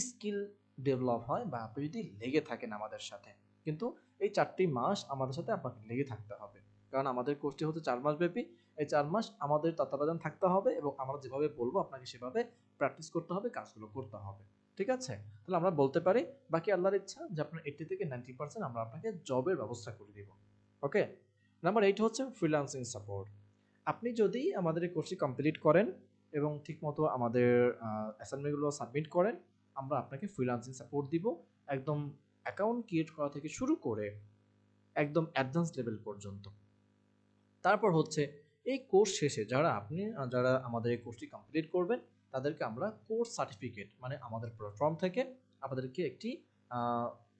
স্কিল ডেভেলপ হয় বা আপনি যদি লেগে থাকেন আমাদের সাথে। কিন্তু এই 4টি মাস আমাদের সাথে আপনাকে লেগে থাকতে হবে, কারণ আমাদের কোর্সটি হচ্ছে 4 মাস ব্যাপী। এই 4 মাস আমাদের তত্ত্বাবধান থাকতে হবে এবং আমরা যেভাবে বলবো আপনাকে সেভাবে প্র্যাকটিস করতে হবে, কাজগুলো করতে হবে। ঠিক আছে? তাহলে আমরা বলতে পারি বাকি আল্লাহর ইচ্ছা যে আপনার 80 থেকে 90% আমরা আপনাকে জবের ব্যবস্থা করে দিব। ওকে? নাম্বার 8 হচ্ছে ফ্রিল্যান্সিং সাপোর্ট। আপনি যদি আমাদের এই কোর্সটি কমপ্লিট করেন এবং ঠিকমতো আমাদের অ্যাসাইনমেন্টগুলো সাবমিট করেন, আমরা আপনাকে ফ্রিল্যান্সিং সাপোর্ট দিব, একদম অ্যাকাউন্ট ক্রিয়েট করা থেকে শুরু করে একদম অ্যাডভান্স লেভেল পর্যন্ত। তারপর হচ্ছে এই কোর্স শেষে যারা আমাদের এই কোর্সটি কমপ্লিট করবেন তাদেরকে আমরা কোর্স সার্টিফিকেট আমাদের প্ল্যাটফর্ম থেকে আপনাদেরকে একটি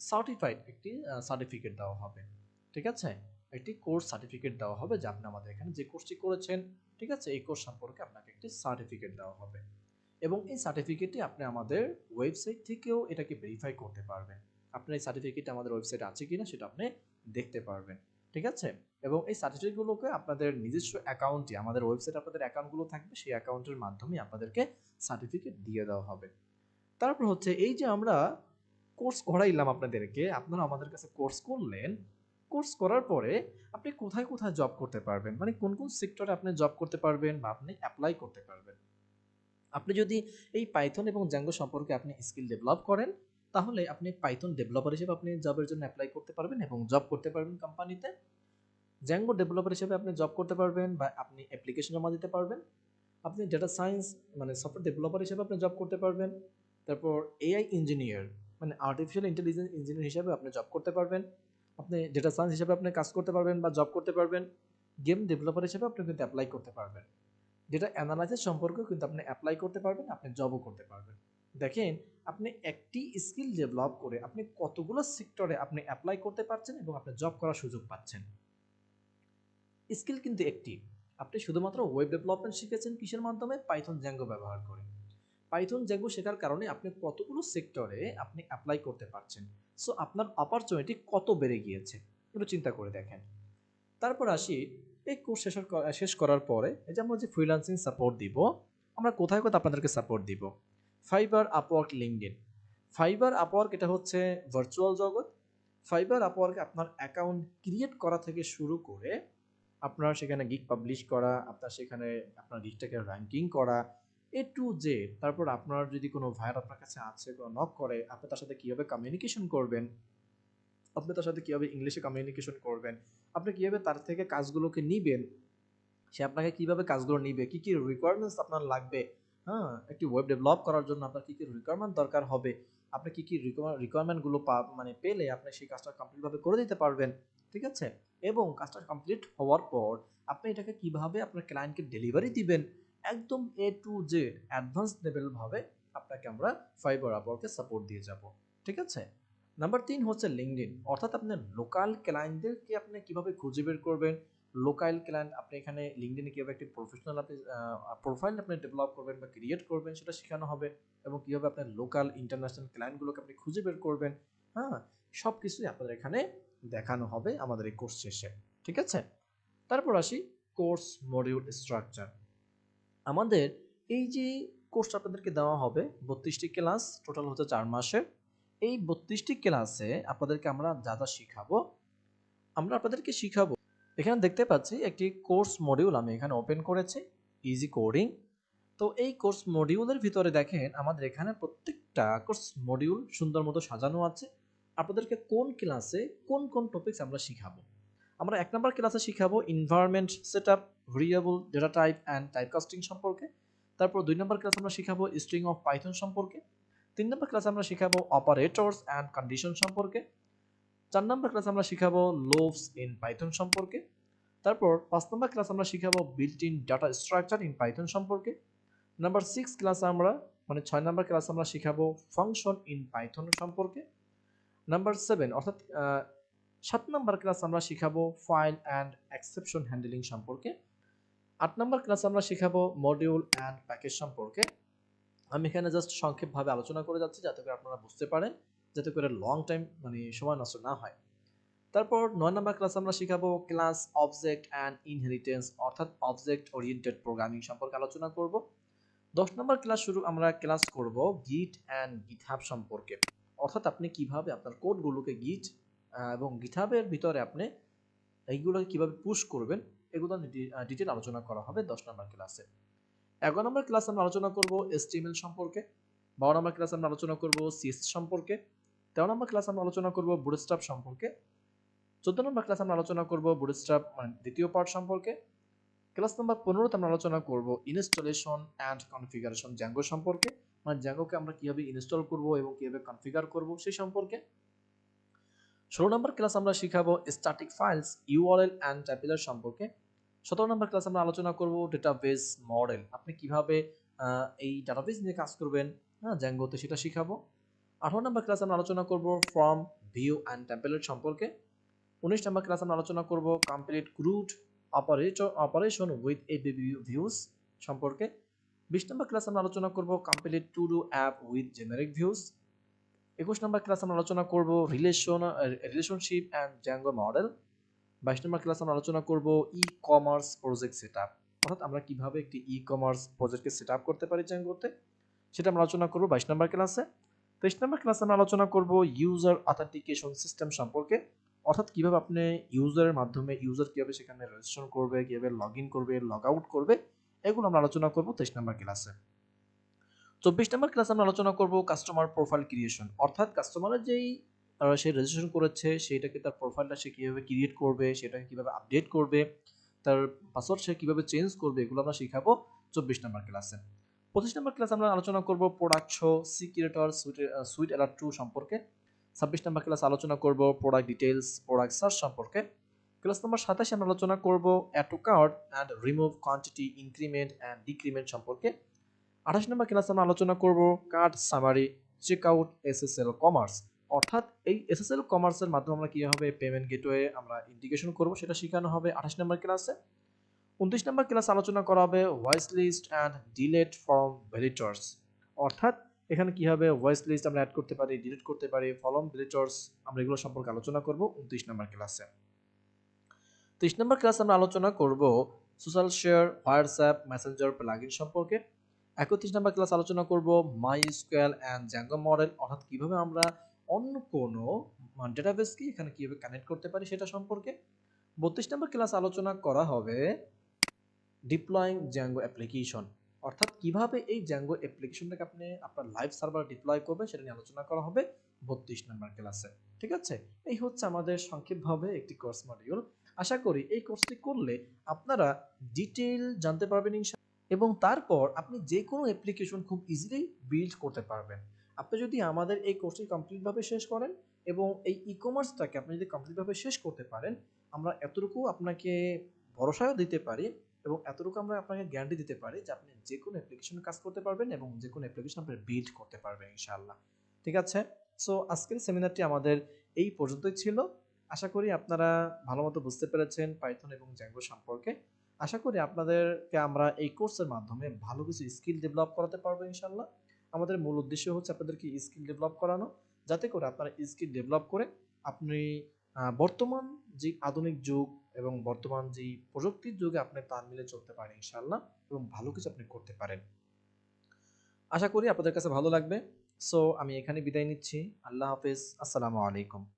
সার্টিফাইড একটি সার্টিফিকেট দেওয়া হবে। ঠিক আছে? একটি কোর্স সার্টিফিকেট দেওয়া হবে যে আপনি আমাদের এখানে যে কোর্সটি করেছেন, ঠিক আছে, এই কোর্স সম্পর্কে আপনাকে একটি সার্টিফিকেট দেওয়া হবে। এবং এই সার্টিফিকেটটি আপনি আমাদের ওয়েবসাইট থেকেও এটাকে ভেরিফাই করতে পারবেন। আপনার এই সার্টিফিকেট আমাদের ওয়েবসাইটে আছে কিনা সেটা আপনি দেখতে পারবেন, ঠিক আছে? এবং এই সার্টিফিকেটগুলোকে আপনাদের নিজস্ব অ্যাকাউন্টে, আমাদের ওয়েবসাইটে আপনাদের অ্যাকাউন্টগুলো থাকবে, সেই অ্যাকাউন্টের মাধ্যমে আপনাদেরকে সার্টিফিকেট দিয়ে দেওয়া হবে। তারপর হচ্ছে এই যে আমরা কোর্স করাইলাম আপনাদেরকে, আপনারা আমাদের কাছে কোর্স করলেন, কোর্স করার পরে আপনি কোথায় কোথায় জব করতে পারবেন, মানে কোন কোন সেক্টরে আপনি জব করতে পারবেন বা আপনি অ্যাপ্লাই করতে পারবেন। আপনি যদি এই পাইথন এবং জ্যাঙ্গো সম্পর্কে আপনি স্কিল ডেভেলপ করেন, তাহলে আপনি পাইথন ডেভেলপার হিসেবে আপনি জবের জন্য অ্যাপ্লাই করতে পারবেন এবং জব করতে পারবেন কোম্পানিতে। জ্যাঙ্গো ডেভেলপার হিসেবে আপনি জব করতে পারবেন বা আপনি অ্যাপ্লিকেশন জমা দিতে পারবেন। আপনি ডেটা সায়েন্স মানে সফটওয়্যার ডেভেলপার হিসেবে আপনি জব করতে পারবেন। তারপর এআই ইঞ্জিনিয়ার মানে আর্টিফিশিয়াল ইন্টেলিজেন্স ইঞ্জিনিয়ার হিসেবে আপনি জব করতে পারবেন। আপনি ডেটা সায়েন্স হিসেবে আপনি কাজ করতে পারবেন বা জব করতে পারবেন। গেম ডেভেলপার হিসেবে আপনি কিন্তু অ্যাপ্লাই করতে পারবেন। ডেটা অ্যানালাইসিস সম্পর্কেও কিন্তু আপনি অ্যাপ্লাই করতে পারবেন, আপনি জবও করতে পারবেন। দেখেন, আপনি একটি স্কিল ডেভেলপ করে আপনি কতগুলো সেক্টরে আপনি অ্যাপ্লাই করতে পারছেন এবং আপনি জব করার সুযোগ পাচ্ছেন। স্কিল কিন্তু একটি, আপনি শুধুমাত্র ওয়েব ডেভেলপমেন্ট শিখেছেন কিসের মাধ্যমে? পাইথন জ্যাঙ্গো ব্যবহার করে। পাইথন জ্যাঙ্গো শেখার কারণে আপনি কতগুলো সেক্টরে আপনি অ্যাপ্লাই করতে পারছেন। সো আপনার অপরচুনিটি কত বেড়ে গিয়েছে, একটু চিন্তা করে দেখেন। তারপর আসি, এই কোর্স শেষ করার পরে এই যে আমরা যে ফ্রিল্যান্সিং সাপোর্ট দিব, আমরা কোথায় কোথায় আপনাদেরকে সাপোর্ট দিব? Fibre, Upwork, LinkedIn. Fibre, Upwork এটা হচ্ছে ভার্চুয়াল জগৎ। ফাইবার, আপওয়ার্কে আপনার অ্যাকাউন্ট ক্রিয়েট করা থেকে শুরু করে আপনার সেখানে গিগ পাবলিশ করা, আপনার সেখানে আপনার গিগটাকে র্যাঙ্কিং করা, এ টু জেড। তারপর আপনার যদি কোনো ভাইয়ার আপনার কাছে আছে, কোনো নক করে, আপনি তার সাথে কীভাবে কমিউনিকেশন করবেন, আপনি তার সাথে কীভাবে ইংলিশে কমিউনিকেশন করবেন, আপনি কীভাবে তার থেকে কাজগুলোকে নিবেন, সে আপনাকে কীভাবে কাজগুলো নিবে, কী কী রিকোয়ারমেন্টস আপনার লাগবে, হ্যাঁ, একটি ওয়েব ডেভেলপ করার জন্য আপনার কী কী রিকোয়ারমেন্ট দরকার হবে, আপনি কী কী রিকোয়ারমেন্টগুলো মানে পেলে আপনি সেই কাজটা কমপ্লিটভাবে করে দিতে পারবেন, ঠিক আছে? এবং কাজটা কমপ্লিট হওয়ার পর আপনি এটাকে কীভাবে আপনার ক্লায়েন্টকে ডেলিভারি দিবেন, একদম এ টু জেড অ্যাডভান্স লেভেলভাবে আপনাকে আমরা ফাইবার, আপওয়ার্কে সাপোর্ট দিয়ে যাব, ঠিক আছে? নাম্বার ৩ হচ্ছে লিঙ্কডইন, অর্থাৎ আপনার লোকাল ক্লায়েন্টদেরকে আপনি কীভাবে খুঁজে বের করবেন, লোকাল ক্লায়েন্ট আপনি এখানে লিঙ্কডইনে কীভাবে একটি প্রফেশনাল আপনি প্রোফাইল আপনি ডেভেলপ করবেন বা ক্রিয়েট করবেন সেটা শেখানো হবে, এবং কীভাবে আপনার লোকাল ইন্টারন্যাশনাল ক্লায়েন্টগুলোকে আপনি খুঁজে বের করবেন, হ্যাঁ, সব কিছুই আপনাদের এখানে দেখানো হবে আমাদের এই কোর্স শেষে, ঠিক আছে? তারপর আসি কোর্স মডিউল স্ট্রাকচার। আমাদের এই যে কোর্সটা আপনাদেরকে দেওয়া হবে 32টি ক্লাস, টোটাল হচ্ছে 4 মাসের। এই 32টি ক্লাসে আপনাদেরকে আমরা যা যা শিখাবো, আমরা আপনাদেরকে শিখাবো, এখানে দেখতে পাচ্ছি একটি কোর্স মডিউল আমি এখানে ওপেন করেছি, ইজি কোডিং। তো এই কোর্স মডিউলের ভিতরে দেখেন আমাদের এখানে প্রত্যেকটা কোর্স মডিউল সুন্দর মতো সাজানো আছে। আপনাদেরকে কোন ক্লাসে কোন কোন টপিকস আমরা শিখাবো। আমরা 1 নম্বর ক্লাসে শিখাবো environment setup, variable, data type and typecasting সম্পর্কে। তারপর 2 নম্বর ক্লাস আমরা শিখাবো স্ট্রিং অফ পাইথন সম্পর্কে। 3 নম্বর ক্লাসে আমরা শিখাবো অপারেটরস অ্যান্ড কন্ডিশন সম্পর্কে। 4 নম্বর ক্লাস আমরা শিখাবো লুপস ইন পাইথন সম্পর্কে। তারপর 5 নম্বর ক্লাস আমরা শিখাবো built in data structure in Python সম্পর্কে। নাম্বার 6 ক্লাস আমরা মানে 6 নম্বর ক্লাস আমরা শিখাবো ফাংশন ইন পাইথন সম্পর্কে। নাম্বার 7 অর্থাৎ 7 নম্বর ক্লাস আমরা শিখাবো ফাইল অ্যান্ড এক্সেপশন হ্যান্ডলিং সম্পর্কে। 8 নম্বর ক্লাস আমরা শিখাবো মডিউল অ্যান্ড প্যাকেজ সম্পর্কে। আমি এখানে জাস্ট সংক্ষেপভাবে আলোচনা করে যাচ্ছি যাতে করে আপনারা বুঝতে পারেন, যাতে করে লং টাইম মানে সময় নষ্ট না হয়। তারপর 9 নম্বর ক্লাস আমরা শিখাবো ক্লাস অবজেক্ট অ্যান্ড ইনহেরিটেন্স অর্থাৎ অবজেক্ট ওরিয়েন্টেড প্রোগ্রামিং সম্পর্কে আলোচনা করব। 10 নম্বর আমরা ক্লাস করব গিট অ্যান্ড গিটহাব সম্পর্কে, অর্থাৎ আপনি কিভাবে আপনার কোডগুলোকে গিট এবং গিটহাবের ভিতরে আপনি এইগুলোকে কিভাবে পুশ করবেন, এগুলো ডিটেল আলোচনা করা হবে 10 নম্বর ক্লাসে। 11 নম্বর ক্লাস আমরা আলোচনা করব HTML সম্পর্কে। 12 নম্বর ক্লাস আমরা আলোচনা করব CSS সম্পর্কে। 13 নম্বর ক্লাস আমরা আলোচনা করব বুটস্ট্র্যাপ সম্পর্কে। 14 নম্বর ক্লাস আমরা আলোচনা করব বুটস্ট্র্যাপ মানে দ্বিতীয় পার্ট সম্পর্কে। ক্লাস নাম্বার 15 তে আমরা আলোচনা করব ইনস্টলেশন অ্যান্ড কনফিগারেশন জ্যাঙ্গো সম্পর্কে, মানে জ্যাঙ্গোকে আমরা কিভাবে ইনস্টল করব এবং কিভাবে কনফিগার করব সেই সম্পর্কে। 16 নম্বর ক্লাস আমরা শিখাবো static files, URL and tabular সম্পর্কে। 17 নম্বর ক্লাস আমরা আলোচনা করব ডেটাবেস মডেল, আপনি কিভাবে এই ডাটাবেস নিয়ে কাজ করবেন, হ্যাঁ, জ্যাঙ্গোতে সেটা শিখাবো। 18 নম্বর ক্লাস আমরা আলোচনা করব ফর্ম, ভিউ অ্যান্ড টেমপ্লেট সম্পর্কে। 19 নম্বর ক্লাস আমরা আলোচনা করব complete CRUD operation with ABV views সম্পর্কে। 20 নম্বর ক্লাস আমরা আলোচনা করব complete to do app with generic views. 21 number class আমরা আলোচনা করব relationship and Django model. 22 number class আমরা আলোচনা করব ই কমার্স প্রজেক্ট সেটআপ, অর্থাৎ আমরা কিভাবে একটি ই কমার্স প্রজেক্টকে সেটআপ করতে পারি জ্যাঙ্গোতে, সেটা আমরা আলোচনা করব 22 নম্বর ক্লাসে। 23 নম্বর ক্লাসে আমরা আলোচনা করব ইউজার অথেন্টিকেশন সিস্টেম সম্পর্কে, অর্থাৎ কিভাবে আপনি ইউজারের মাধ্যমে ইউজার কিভাবে সেখানে রেজিস্ট্রেশন করবে, কিভাবে লগ ইন করবে, লগ আউট করবে, এগুলো আমরা আলোচনা করব 23 নম্বর ক্লাসে। 24 নম্বর ক্লাসে আমরা আলোচনা করব কাস্টমার প্রোফাইল ক্রিয়েশন, অর্থাৎ কাস্টমারের যেই সে রেজিস্ট্রেশন করেছে সেটাকে তার প্রোফাইলটা সে কীভাবে ক্রিয়েট করবে, সেটাকে কীভাবে আপডেট করবে, তার পাসওয়ার্ড সে কীভাবে চেঞ্জ করবে, এগুলো আমরা শেখাবো 24 নম্বর ক্লাসে। 25 নম্বর ক্লাসে আমরা আলোচনা করব প্রোডাক্ট শো সিক্রেটর সুইট অ্যালার্ট 2 সম্পর্কে। 26 নম্বর ক্লাসে আলোচনা করব প্রোডাক্ট ডিটেইলস প্রোডাক্ট সার্চ সম্পর্কে। ক্লাস নম্বর 27 আমরা আলোচনা করব add to cart and remove quantity increment and decrement সম্পর্কে। 28 নম্বর ক্লাসে আমরা আলোচনা করব card summary checkout SSL commerce, অর্থাৎ এই এসএসএল কমার্সের মাধ্যমে আমরা কীভাবে পেমেন্ট গেটওয়ে আমরা ইন্টিগ্রেশন করব সেটা শেখানো হবে 28 নম্বর ক্লাসে। 29 নম্বর ক্লাস আলোচনা করা হবে views list and delete form validators, অর্থাৎ এখানে কীভাবে ভয়েস লিস্ট আমরা অ্যাড করতে পারি, ডিলিট করতে পারি, ফর্ম ভ্যালিডটর্স, আমরা এগুলো সম্পর্কে আলোচনা করব 29 নম্বর ক্লাসে। 30 নম্বর ক্লাস আমরা আলোচনা করব social share WhatsApp Messenger plugin সম্পর্কে। 31 নম্বর ক্লাস আলোচনা করব মাই স্কোয়াল অ্যান্ড জ্যাঙ্গো মডেল, অর্থাৎ কিভাবে আমরা অন্য কোনো ডেটাবেসকে এখানে কিভাবে কানেক্ট করতে পারি সেটা সম্পর্কে। 32 নম্বর ক্লাস আলোচনা করা হবে ডিপ্লয়িং জ্যাঙ্গো অ্যাপ্লিকেশন, অর্থাৎ কিভাবে এই জ্যাঙ্গো অ্যাপ্লিকেশনটাকে আপনি আপনার লাইভ সার্ভার ডিপ্লয় করবেন সেটা নিয়ে আলোচনা করা হবে 32 নম্বর ক্লাসে। ঠিক আছে, এই হচ্ছে আমাদের সংক্ষেপভাবে একটি কোর্স মডিউল। আশা করি এই কোর্সটি করলে আপনারা ডিটেইল জানতে পারবেন এবং তারপর আপনি যে কোনো অ্যাপ্লিকেশন খুব ইজিলি বিল্ড করতে পারবেন। আপনি যদি আমাদের এই কোর্সটি কমপ্লিটভাবে শেষ করেন এবং এই ই কমার্সটাকে আপনি যদি কমপ্লিটভাবে শেষ করতে পারেন, আমরা এতটুকু আপনাকে ভরসাও দিতে পারি এবং এতটুকু আমরা আপনাকে গ্যারান্টি দিতে পারি যে আপনি যে কোনো অ্যাপ্লিকেশনে কাজ করতে পারবেন এবং যে কোনো অ্যাপ্লিকেশন আপনি বিল্ড করতে পারবেন ইনশাআল্লাহ। ঠিক আছে, সো আজকের সেমিনারটি আমাদের এই পর্যন্তই ছিল। আশা করি আপনারা ভালোমতো বুঝতে পেরেছেন পাইথন এবং জ্যাঙ্গো সম্পর্কে। আশা করি আপনাদেরকে আমরা এই কোর্সের মাধ্যমে ভালো কিছু স্কিল ডেভেলপ করাতে পারবো ইনশাআল্লাহ। আমাদের মূল উদ্দেশ্য হচ্ছে আপনাদেরকে স্কিল ডেভেলপ করানো, যাতে করে আপনারা স্কিল ডেভেলপ করে আপনি বর্তমান যে আধুনিক যুগ এবং বর্তমান যে প্রযুক্তির যুগে আপনি তাল মিলে চলতে পারেন ইনশাআল্লাহ এবং ভালো কিছু আপনি করতে পারেন। আশা করি আপনাদের কাছে ভালো লাগবে। সো আমি এখানে বিদায় নিচ্ছি। আল্লাহ হাফেজ, আসসালামু আলাইকুম।